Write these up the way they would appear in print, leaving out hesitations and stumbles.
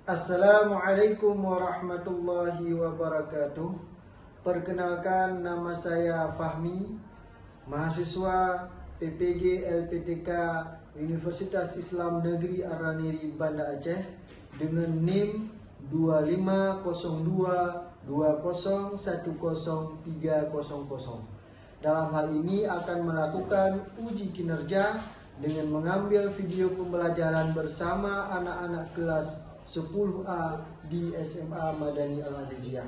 Assalamualaikum warahmatullahi wabarakatuh. Perkenalkan, nama saya Fahmi, mahasiswa PPG LPTK Universitas Islam Negeri Araniri Banda Aceh dengan NIM 250220103000. Dalam hal ini akan melakukan uji kinerja dengan mengambil video pembelajaran bersama anak-anak kelas 10A di SMA Madani Al-Aziziyah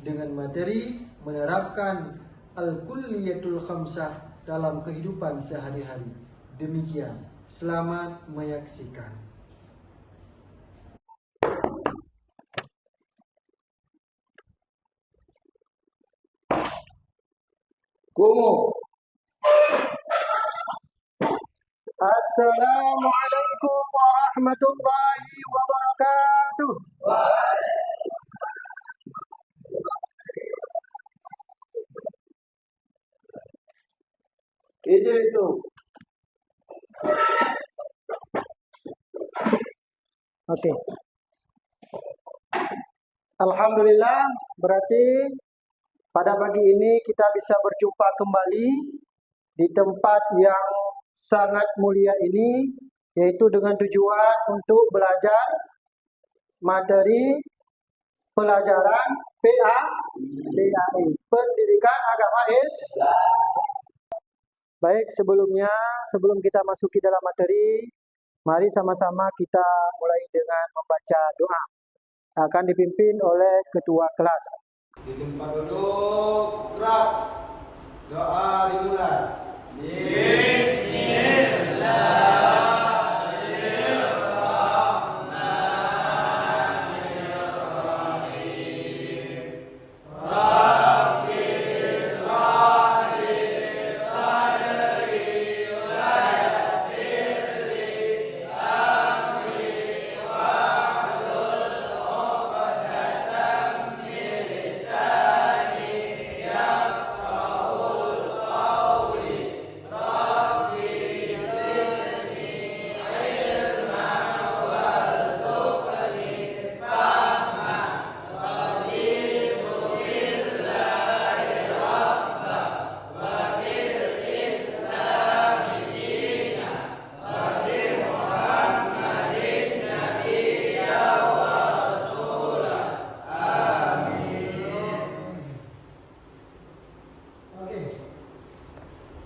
dengan materi menerapkan Al-Kulliyatul Khamsah dalam kehidupan sehari-hari. Demikian, selamat menyaksikan. Kumu. Assalamualaikum warahmatullahi wabarakatuh. Itu. Oke. Alhamdulillah, berarti pada pagi ini kita bisa berjumpa kembali di tempat yang sangat mulia ini, yaitu dengan tujuan untuk belajar materi pelajaran PAI, Pendidikan Agama Islam. Baik, sebelum kita masuki dalam materi, mari sama-sama kita mulai dengan membaca doa. Akan dipimpin oleh ketua kelas. Di tempat duduk, gerak. Doa dimulai.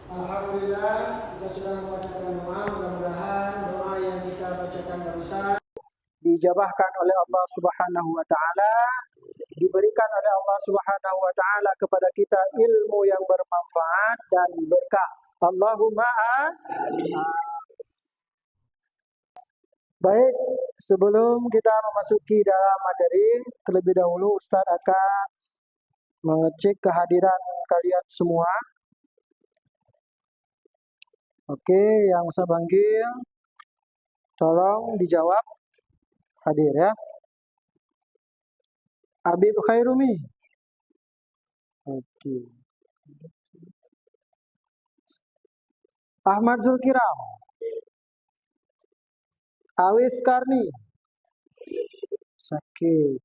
Alhamdulillah, kita sudah membacakan doa. Mudah-mudahan doa yang kita bacakan barusan dijabahkan oleh Allah Subhanahu wa taala, diberikan oleh Allah Subhanahu wa taala kepada kita ilmu yang bermanfaat dan berkah. Allahumma amin. Baik, sebelum kita memasuki dalam materi, terlebih dahulu Ustaz akan mengecek kehadiran kalian semua. Oke, yang saya panggil tolong dijawab hadir ya. Habib Khairumi. Oke. Ahmad Zulkiram. Awis Karni. Sakit.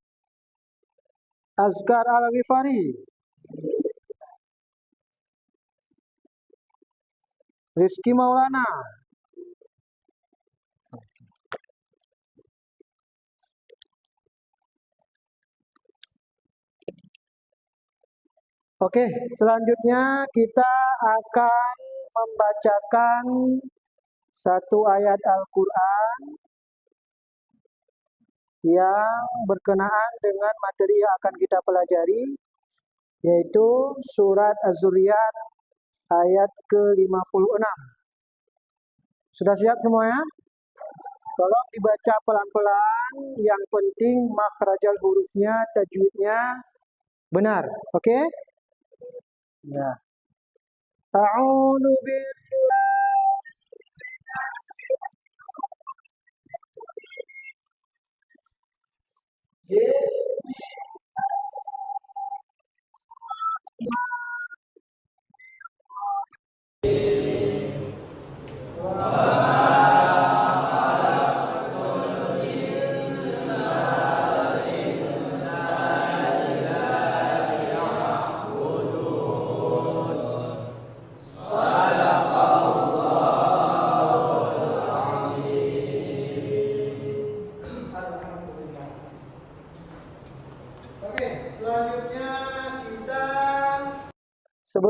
Azkar Al-Ghifari. Rizky Maulana. Oke, selanjutnya kita akan membacakan satu ayat Al-Quran yang berkenaan dengan materi yang akan kita pelajari, yaitu surat Az-Zuriyat ayat ke-56. Sudah siap semuanya? Tolong dibaca pelan-pelan, yang penting makhrajal hurufnya, tajwidnya benar. Oke? Ya. A'udzu billahi.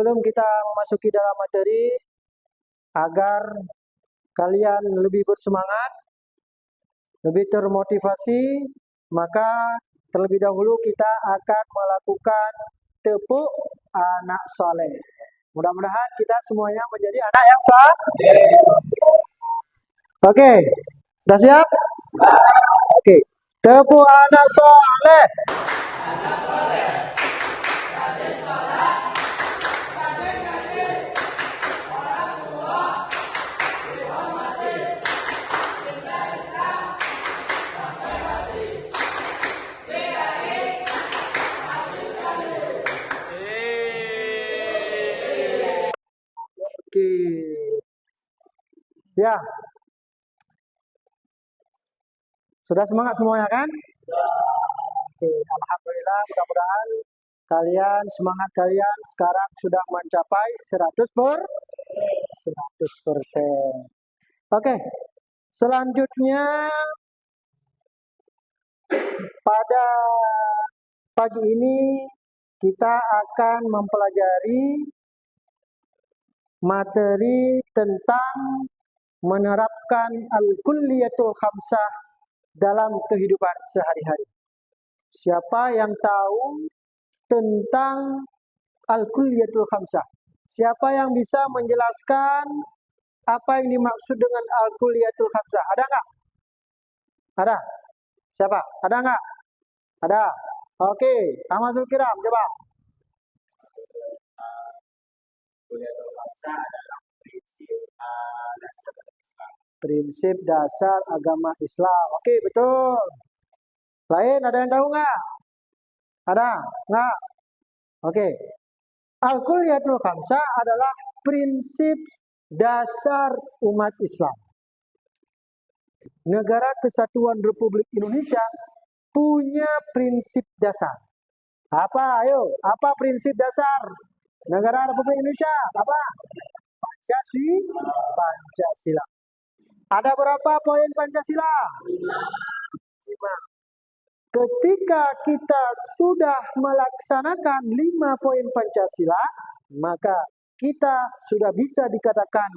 sebelum kita memasuki dalam materi, agar kalian lebih bersemangat, lebih termotivasi, maka terlebih dahulu kita akan melakukan tepuk anak saleh. Mudah-mudahan kita semuanya menjadi anak yang saleh. Oke, sudah siap? Oke, tepuk anak saleh. Oke. Ya. Sudah semangat semuanya kan? Oke, alhamdulillah, mudah-mudahan semangat kalian sekarang sudah mencapai 100%. Oke. Selanjutnya pada pagi ini kita akan mempelajari materi tentang menerapkan al-kulliyatul khamsah dalam kehidupan sehari-hari. Siapa yang tahu tentang al-kulliyatul khamsah? Siapa yang bisa menjelaskan apa yang dimaksud dengan al-kulliyatul khamsah? Ada nggak? Ada? Siapa? Ada nggak? Ada. Oke, Ahmadul Kiram, coba. Kulliyatul khamsah adalah prinsip dasar agama Islam. Oke, betul. Lain ada yang tahu nggak? Ada? Nggak? Oke. Al-Kulliyatul Khamsah adalah prinsip dasar umat Islam. Negara Kesatuan Republik Indonesia punya prinsip dasar. Apa? Ayo, apa prinsip dasar negara Republik Indonesia? Apa? Pancasila. Ada berapa poin Pancasila? 5. Ketika kita sudah melaksanakan 5 poin Pancasila, maka kita sudah bisa dikatakan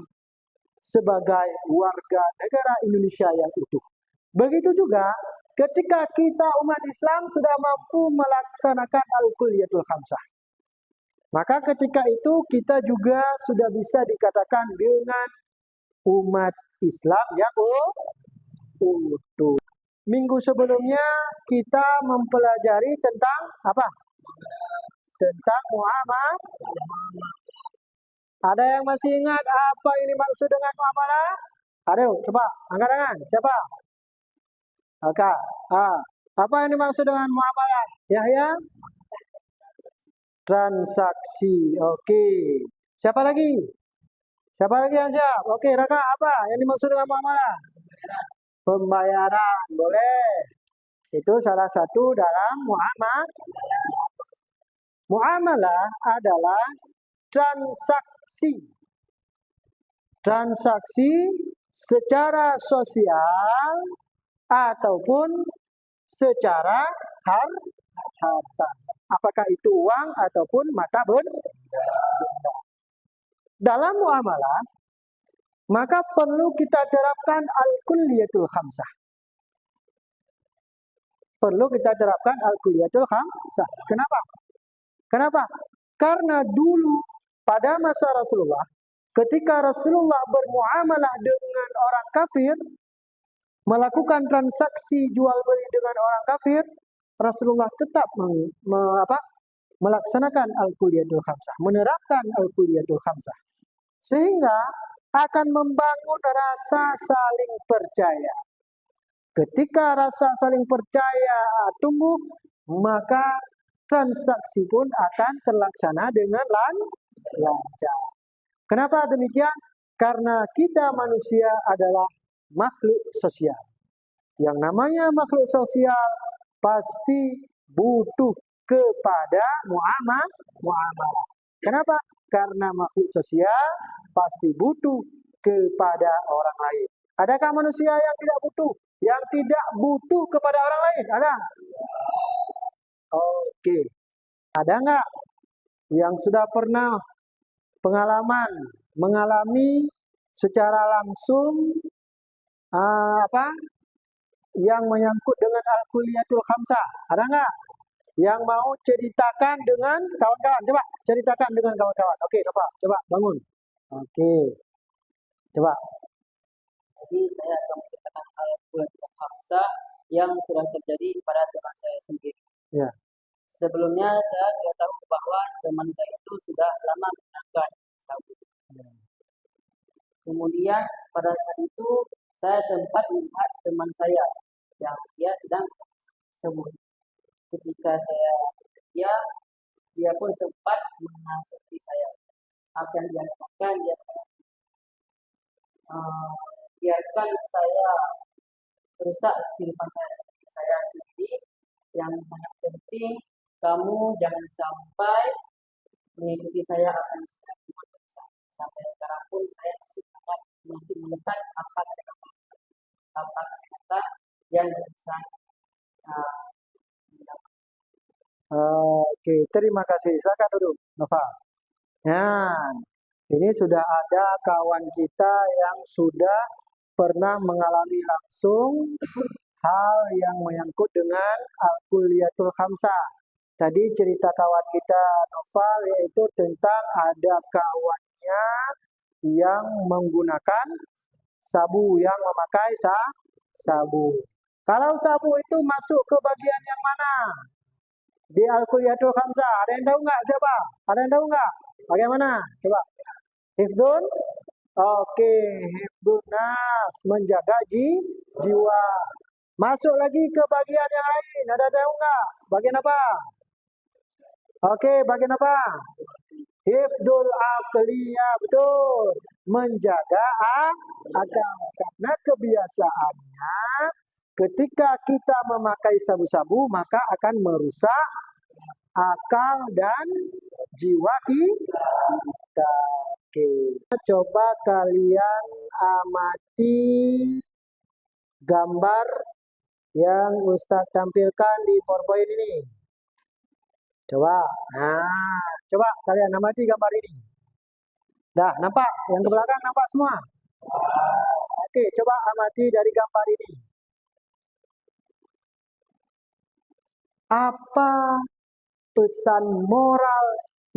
sebagai warga negara Indonesia yang utuh. Begitu juga ketika kita umat Islam sudah mampu melaksanakan al-kulliyatul khamsah, maka ketika itu kita juga sudah bisa dikatakan dengan umat Islam yang utuh. Minggu sebelumnya kita mempelajari tentang apa? Tentang muamalah. Ada yang masih ingat apa ini maksud dengan muamalah? Ayo, coba angkat tangan. Siapa? Oke. Apa yang dimaksud dengan muamalah? Yahya? Transaksi. Oke. Siapa lagi? Siapa lagi yang siap? Oke, Raka, apa yang dimaksud dengan muamalah? Pembayaran. Boleh. Itu salah satu dalam muamalah. Muamalah adalah transaksi. Transaksi secara sosial ataupun secara harta. Apakah itu uang ataupun mata benda. Dalam muamalah, maka perlu kita terapkan al-kulliyatul khamsah. Perlu kita terapkan al-kulliyatul khamsah. Kenapa? Kenapa? Karena dulu pada masa Rasulullah, ketika Rasulullah bermuamalah dengan orang kafir, melakukan transaksi jual beli dengan orang kafir, Rasulullah tetap melaksanakan al-kulliyatul khamsah, menerapkan al-kulliyatul khamsah. Sehingga akan membangun rasa saling percaya. Ketika rasa saling percaya tumbuh, maka transaksi pun akan terlaksana dengan lancar. Kenapa demikian? Karena kita manusia adalah makhluk sosial. Yang namanya makhluk sosial pasti butuh kepada muamalah. Kenapa? Karena makhluk sosial pasti butuh kepada orang lain. Adakah manusia yang tidak butuh? Yang tidak butuh kepada orang lain? Ada? Oke. Ada nggak yang sudah pernah pengalaman mengalami secara langsung apa yang menyangkut dengan al-kulliyatul khamsah? Ada nggak yang mau ceritakan dengan kawan-kawan? Coba ceritakan dengan kawan-kawan. Oke, Nova, coba bangun. Oke, coba. Jadi saya akan menceritakan al-kulliyatul khamsah yang sudah terjadi pada teman saya sendiri. Ya. Sebelumnya saya sudah tahu bahwa teman saya itu sudah lama menggunakan sabu. Kemudian pada saat itu saya sempat melihat teman saya yang dia sedang sebut. Ketika saya dia pun sempat menasihati saya. Apa yang dia lakukan, dia biarkan saya rusak kehidupan saya sendiri. Yang sangat penting, kamu jangan sampai mengikuti saya apa yang saya lakukan. Sampai sekarang pun saya masih melihat apa kata yang bisa Oke, terima kasih. Silakan duduk, Nova. Ya, ini sudah ada kawan kita yang sudah pernah mengalami langsung hal yang menyangkut dengan al-kulliyatul khamsah. Tadi cerita kawan kita Noval yaitu tentang ada kawannya yang menggunakan sabu, yang memakai sabu. Kalau sabu itu masuk ke bagian yang mana? Di al-kulliyatul khamsah. Ada yang tahu nggak siapa? Ada yang tahu nggak? Bagaimana? Coba. Hifdun? Oke, hifdun nas, menjaga jiwa. Masuk lagi ke bagian yang lain. Ada tahu nggak? Bagian apa? Oke, bagian apa? Hifdul aqliyah, betul. Menjaga akal. Karena kebiasaannya ketika kita memakai sabu-sabu maka akan merusak akal dan jiwa kita. Oke. Coba kalian amati gambar yang Ustadz tampilkan di PowerPoint ini. Coba. Nah, coba kalian amati gambar ini. Dah, nampak? Yang ke belakang nampak semua? Oke, coba amati dari gambar ini. Apa pesan moral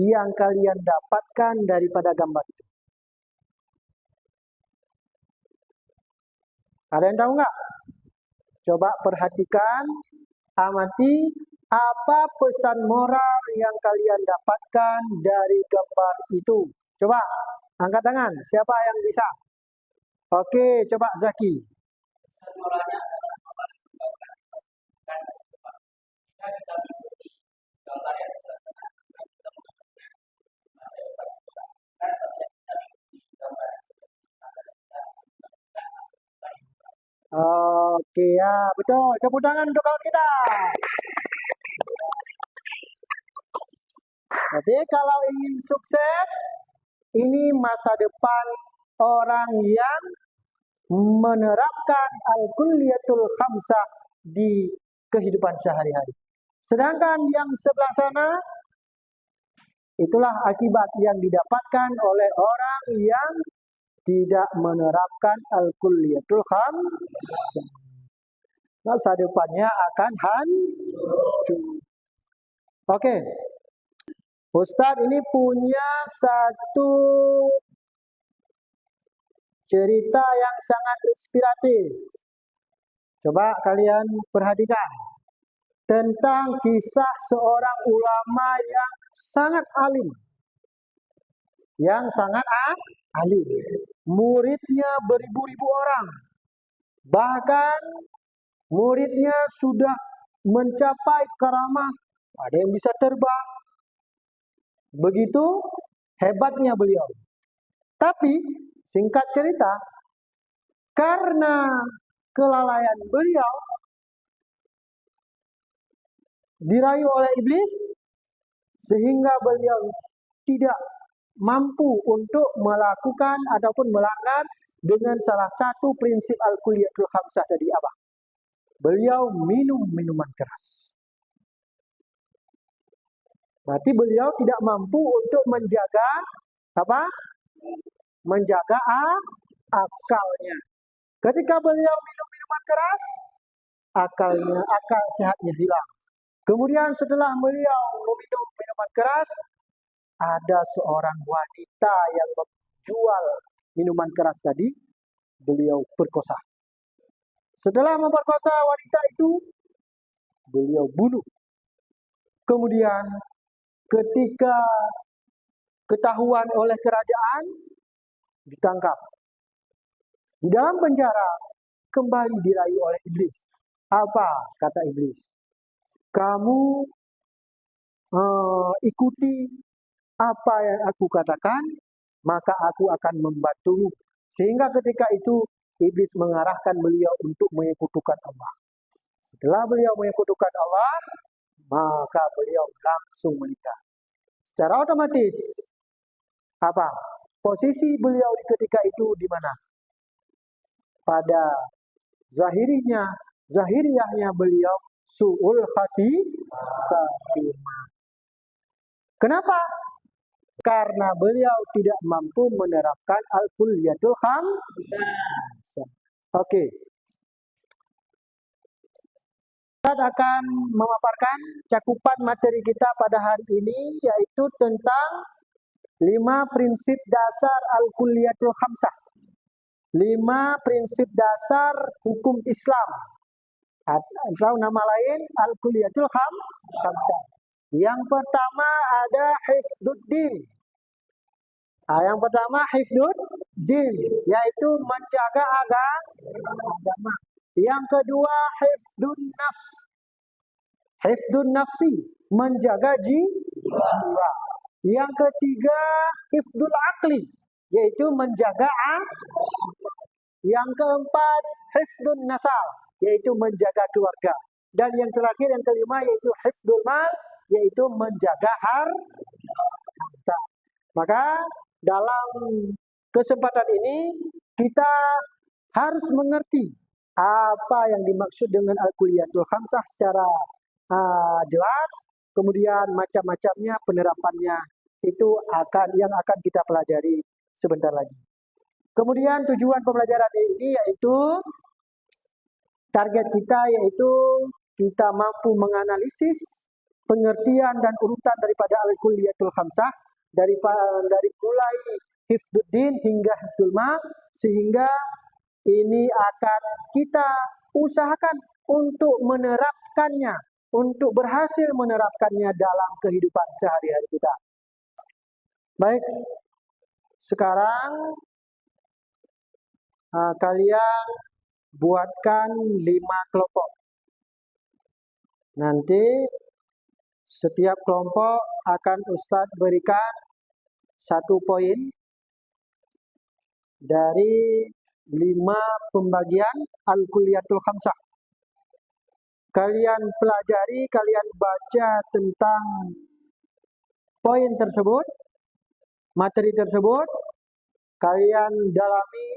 yang kalian dapatkan daripada gambar itu? Ada yang tahu nggak? Coba perhatikan, amati apa pesan moral yang kalian dapatkan dari gambar itu. Coba angkat tangan, siapa yang bisa? Oke, coba Zaki. moralnya adalah kan kita mengikuti gambar yang sederhana kita menggunakan masa depan kita kan kita mengikuti gambar Oke ya, betul. Tepuk tangan untuk kawan kita. Jadi kalau ingin sukses, ini masa depan orang yang menerapkan al-kulliyatul khamsah di kehidupan sehari-hari. Sedangkan yang sebelah sana, itulah akibat yang didapatkan oleh orang yang tidak menerapkan al-kulliyatul khamsah. Masa depannya akan hancur. Oke. Ustadz ini punya satu cerita yang sangat inspiratif. Coba kalian perhatikan. Tentang kisah seorang ulama yang sangat alim. Yang sangat alim. Muridnya beribu-ribu orang. Bahkan muridnya sudah mencapai karamah. Ada yang bisa terbang. Begitu hebatnya beliau. Tapi singkat cerita, karena kelalaian beliau dirayu oleh iblis, sehingga beliau tidak mampu untuk melakukan ataupun melanggar dengan salah satu prinsip al-kulliyatul khamsah tadi apa? Beliau minum minuman keras. Berarti beliau tidak mampu untuk menjaga apa? Menjaga akalnya. Ketika beliau minum minuman keras, akal sehatnya hilang. Kemudian setelah beliau meminum minuman keras, ada seorang wanita yang menjual minuman keras tadi, beliau perkosa. Setelah memperkosa wanita itu, beliau bunuh. Kemudian ketika ketahuan oleh kerajaan, ditangkap. Di dalam penjara, kembali dirayu oleh iblis. Apa kata iblis? Kamu ikuti apa yang aku katakan, maka aku akan membantumu. Sehingga ketika itu, iblis mengarahkan beliau untuk menyekutukan Allah. Setelah beliau menyekutukan Allah, maka beliau langsung menikah. Secara otomatis, apa? Posisi beliau di ketika itu di mana? Pada zahiriyahnya beliau su'ul khatimah. Kenapa? Karena beliau tidak mampu menerapkan al-kulliyatul khamsah. Oke. Kita akan memaparkan cakupan materi kita pada hari ini, yaitu tentang 5 prinsip dasar al-kulliyatul khamsah. 5 prinsip dasar hukum Islam. Atau nama lain al-kulliyatul khamsah. Yang pertama ada hifdzuddin. Yang pertama hifdzuddin, yaitu menjaga agama. Yang kedua hifdzun nafs. Hifdzun nafsi, menjaga jiwa. Yang ketiga hifdzul akli, yaitu menjaga akal. Yang keempat hifdzun nasal, yaitu menjaga keluarga. Dan yang terakhir, yang kelima, yaitu hifdzul mal, yaitu menjaga harta. Maka dalam kesempatan ini kita harus mengerti apa yang dimaksud dengan al-kulliyatul khamsah secara jelas, kemudian macam-macamnya penerapannya itu yang akan kita pelajari sebentar lagi. Kemudian tujuan pembelajaran ini yaitu target kita yaitu kita mampu menganalisis pengertian dan urutan daripada al-kulliyatul khamsah dari mulai hifdzuddin hingga hifdzul ma, sehingga ini akan kita usahakan untuk menerapkannya, untuk berhasil menerapkannya dalam kehidupan sehari-hari kita. Baik, sekarang kalian buatkan 5 kelompok. Nanti setiap kelompok akan Ustadz berikan 1 poin dari 5 pembagian al-kulliyatul khamsah. Kalian pelajari, kalian baca tentang poin tersebut, materi tersebut, kalian dalami,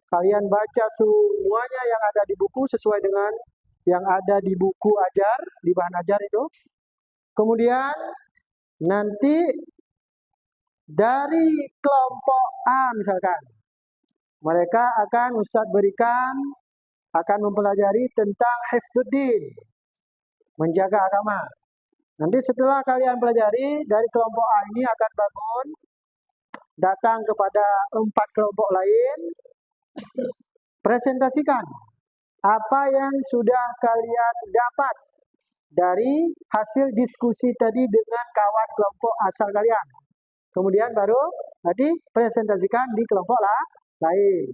kalian baca semuanya yang ada di buku sesuai dengan yang ada di buku ajar, di bahan ajar itu. Kemudian nanti dari kelompok A misalkan, mereka akan Ustadz berikan, akan mempelajari tentang hifdzuddin, menjaga agama. Nanti setelah kalian pelajari, dari kelompok A ini akan bangun, datang kepada 4 kelompok lain, presentasikan apa yang sudah kalian dapat dari hasil diskusi tadi dengan kawan kelompok asal kalian. Kemudian baru nanti presentasikan di kelompok lain.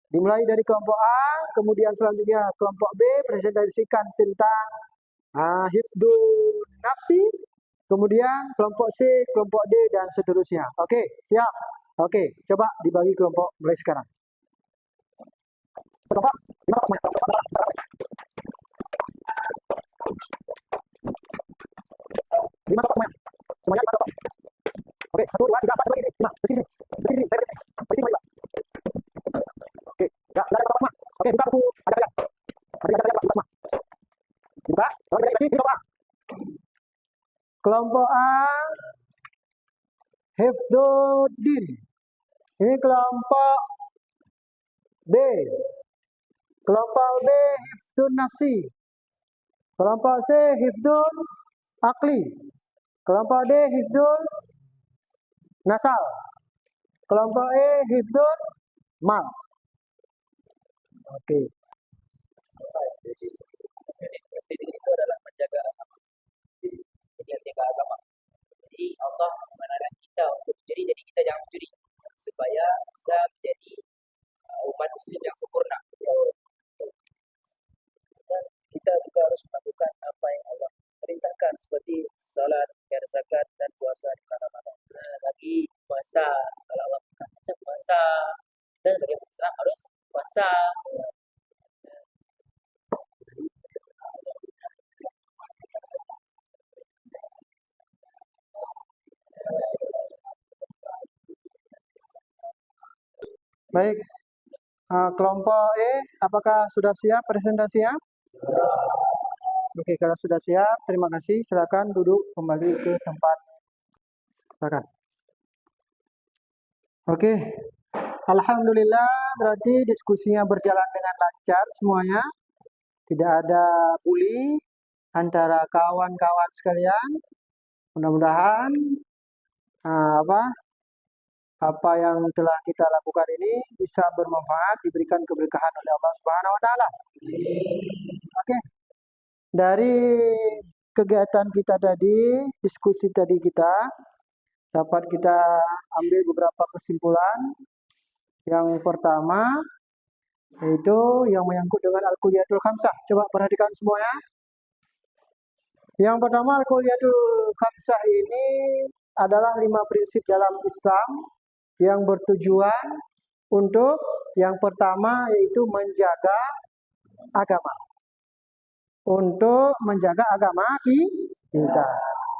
Dimulai dari kelompok A, kemudian selanjutnya kelompok B, presentasikan tentang hifdzun nafsi, kemudian kelompok C, kelompok D, dan seterusnya. Oke, siap? Oke, coba dibagi kelompok mulai sekarang. Kelompok, lima kelompok semuanya 5 kelompok. Oke, 1, 2, 3, 4, 5, bersini, bersini, oke, enggak ada kelompok semua. Oke, buka buku, ada kalian. Buka semua. Buka, lalu bagi kelompok A. Kelompok A, hifdzuddin. Ini kelompok B. Kelompok B hifdzun nafsi. Kelompok C hifdzun akli. Kelompok D hifdzun nasal. Kelompok E hifdzun mal. Oke. FDD itu adalah menjaga agama. Jadi menjaga agama. Jadi Allah melarang kita untuk mencuri, jadi kita jangan mencuri supaya bisa menjadi umat muslim yang sempurna. Dan kita juga harus melakukan apa yang Allah perintahkan seperti salat, zakat dan puasa di mana-mana. Lagi puasa, kalau Allah berkata puasa, dan sebagai Islam harus puasa. Baik. Kelompok E, apakah sudah siap presentasinya? Oke, kalau sudah siap, terima kasih. Silakan duduk kembali ke tempat. Silakan. Oke. Alhamdulillah, berarti diskusinya berjalan dengan lancar semuanya. Tidak ada bully antara kawan-kawan sekalian. Mudah-mudahan apa yang telah kita lakukan ini bisa bermanfaat, diberikan keberkahan oleh Allah Subhanahu wa taala. Oke. Dari kegiatan kita tadi, diskusi tadi kita dapat kita ambil beberapa kesimpulan. Yang pertama yaitu yang menyangkut dengan Al-Kulliyatul Khamsah. Coba perhatikan semuanya. Yang pertama, Al-Kulliyatul Khamsah ini adalah 5 prinsip dalam Islam yang bertujuan untuk yang pertama yaitu menjaga agama. Untuk menjaga agama kita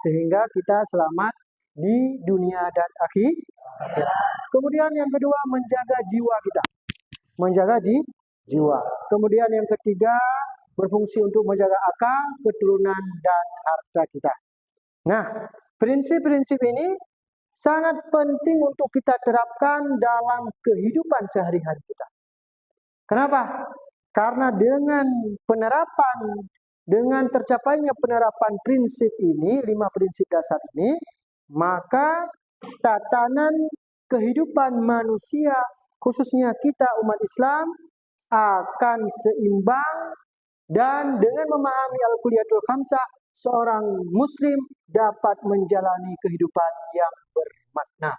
sehingga kita selamat di dunia dan akhirat. Kemudian yang kedua, menjaga jiwa kita. Menjaga jiwa. Kemudian yang ketiga, berfungsi untuk menjaga akal, keturunan dan harta kita. Nah, prinsip-prinsip ini sangat penting untuk kita terapkan dalam kehidupan sehari-hari kita. Kenapa? Karena dengan tercapainya penerapan prinsip ini, 5 prinsip dasar ini, maka tatanan kehidupan manusia, khususnya kita umat Islam, akan seimbang dan dengan memahami Al-Kulliyatul Khamsah, seorang muslim dapat menjalani kehidupan yang bermakna.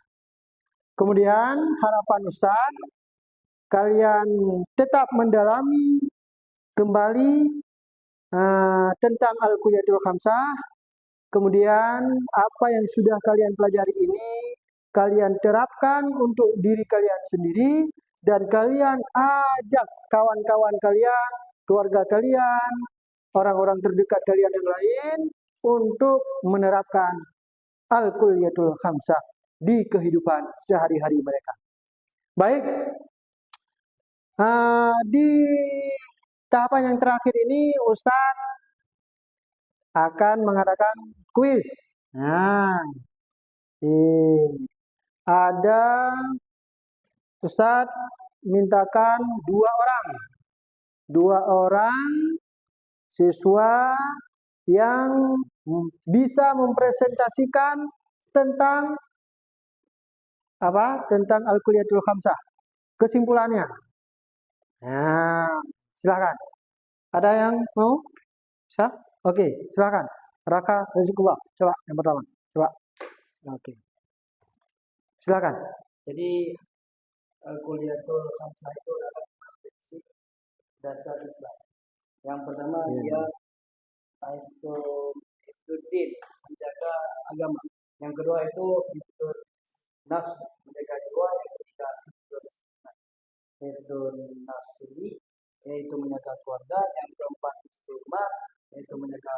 Kemudian harapan Ustaz, kalian tetap mendalami kembali tentang Al-Kulliyatul Khamsah. Kemudian apa yang sudah kalian pelajari ini kalian terapkan untuk diri kalian sendiri dan kalian ajak kawan-kawan kalian, keluarga kalian, orang-orang terdekat kalian yang lain untuk menerapkan Al-Kulliyatul Khamsah di kehidupan sehari-hari mereka. Baik, di tahapan yang terakhir ini Ustaz akan mengadakan kuis. Nah, ada Ustaz mintakan 2 orang siswa yang bisa mempresentasikan tentang tentang Al-Kulliyatul Khamsah. Kesimpulannya. Nah, silakan. Ada yang mau? Bisa? Oke, silakan. Raka Rizqullah. Coba yang pertama. Coba. Oke. Silakan. Jadi Al-Kulliyatul Khamsah itu adalah prinsip dasar Islam. Yang pertama dia hifdzuddin, menjaga agama. Yang kedua itu hifdzun nafs, menjaga jiwa. Yang ketiga hifdzun nafsi, yaitu menjaga keluarga. Yang keempat hifdzul mal, yaitu menjaga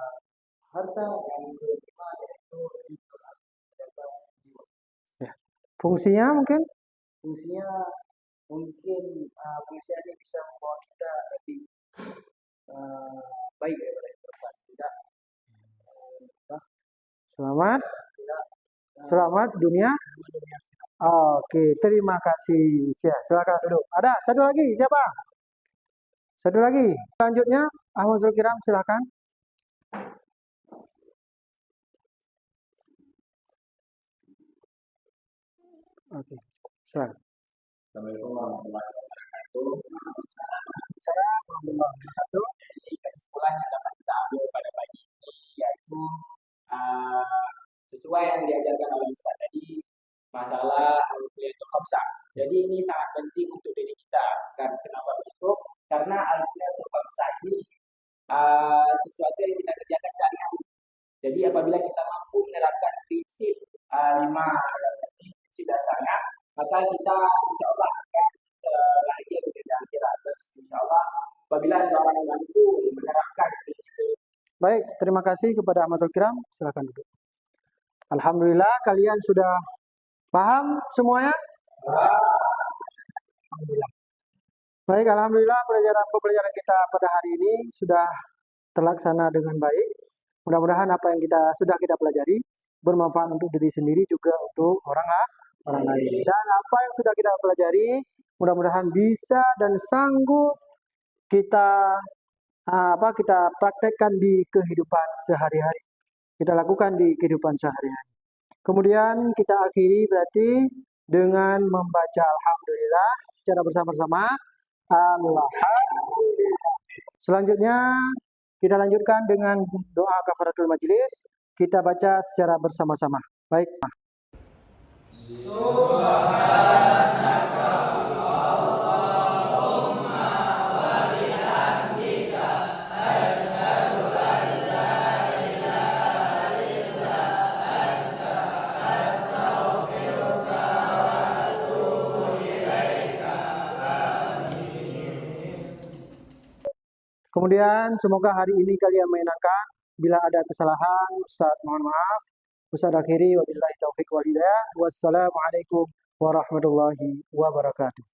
harta. Yang kelima yaitu hifdzul akal, menjaga jiwa. Ya. Fungsinya mungkin ini bisa membawa kita lebih baik daripada yang depan. Tidak selamat. Tidak Selamat dunia. Oke, terima kasih. Ya, silakan duduk. Ada satu lagi, siapa? Satu lagi. Selanjutnya, Ahmad Zulkiram, silakan. Oke, silakan. Assalamualaikum warahmatullahi wabarakatuh. Assalamualaikum warahmatullahi wabarakatuh. Jadi kesimpulan yang dapat kita ambil pada pagi ini yaitu sesuai yang diajarkan oleh Ustaz tadi, masalah al-kuliyatul khamsah. Jadi ini sangat penting untuk diri kita. Kenapa begitu? Karena al-kuliyatul khamsah ini sesuatu yang kita kerjakan sehari-hari. Jadi apabila kita mampu menerapkan prinsip 5 prinsip dasarnya, maka kita insya Allah akan lahir di akhirat. Insya Allah apabila seorang yang mampu menerapkan prinsip itu. Baik, terima kasih kepada Ahmad Zulkiram. Silakan duduk. Alhamdulillah kalian sudah paham semuanya? Alhamdulillah. Baik, alhamdulillah pembelajaran kita pada hari ini sudah terlaksana dengan baik. Mudah-mudahan apa yang sudah kita pelajari bermanfaat untuk diri sendiri juga untuk orang lain. Dan apa yang sudah kita pelajari mudah-mudahan bisa dan sanggup kita praktekkan di kehidupan sehari-hari. Kita lakukan di kehidupan sehari-hari. Kemudian kita akhiri berarti dengan membaca Alhamdulillah secara bersama-sama. Alhamdulillah. Selanjutnya kita lanjutkan dengan doa kafaratul majlis. Kita baca secara bersama-sama. Baik. Kemudian semoga hari ini kalian menyenangkan. Bila ada kesalahan, Ustaz mohon maaf. Ustaz akhiri wabillahi taufiq wal hidayah. Wassalamualaikum warahmatullahi wabarakatuh.